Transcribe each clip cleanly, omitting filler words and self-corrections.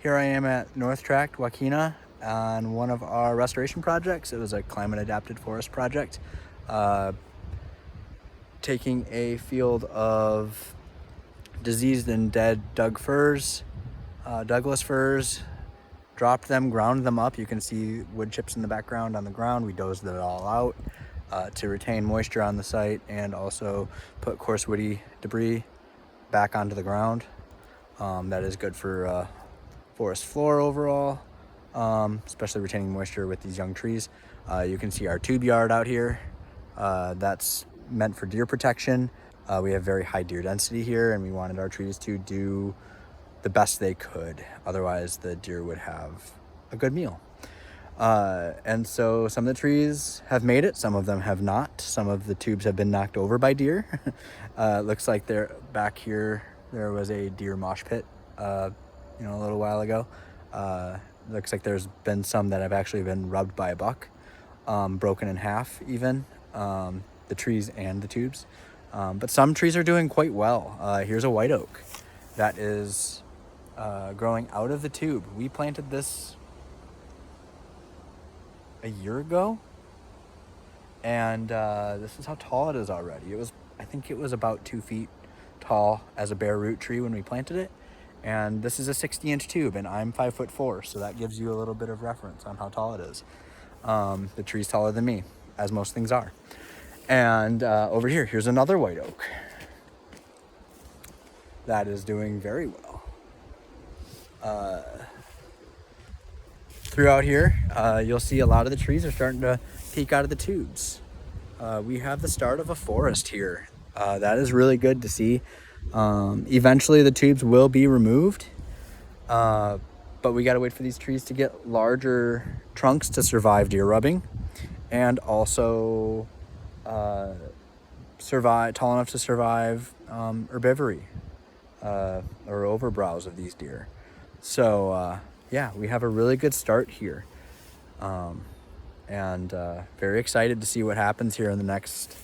Here I am at North Tract, Wau-Ke-Na, on one of our restoration projects. It was a climate adapted forest project, taking a field of diseased and dead Douglas firs, dropped them, ground them up. You can see wood chips in the background on the ground. We dozed it all out to retain moisture on the site and also put coarse woody debris back onto the ground. That is good for forest floor overall, especially retaining moisture with these young trees. You can see our tube yard out here. That's meant for deer protection. We have very high deer density here, and we wanted our trees to do the best they could. Otherwise, the deer would have a good meal. And so some of the trees have made it, some of them have not. Some of the tubes have been knocked over by deer. Looks like they're back here. There was a deer mosh pit, a little while ago. Looks like there's been some that have actually been rubbed by a buck, broken in half even, the trees and the tubes. But some trees are doing quite well. Here's a white oak that is growing out of the tube. We planted this a year ago, and this is how tall it is already. I think it was about 2 feet tall as a bare root tree when we planted it, and this is a 60-inch tube, and I'm 5'4", so that gives you a little bit of reference on how tall it is. The tree's taller than me, as most things are. And over here's another white oak that is doing very well. Throughout here, you'll see a lot of the trees are starting to peek out of the tubes. We have the start of a forest here. That is really good to see. Eventually the tubes will be removed, but we got to wait for these trees to get larger trunks to survive deer rubbing, and also tall enough to survive herbivory or overbrowse of these deer. So yeah, we have a really good start here, and very excited to see what happens here in the next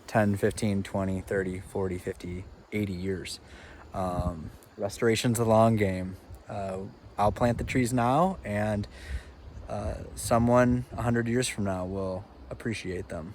10, 15, 20, 30, 40, 50, 80 years. Restoration's a long game. I'll plant the trees now, and someone 100 years from now will appreciate them.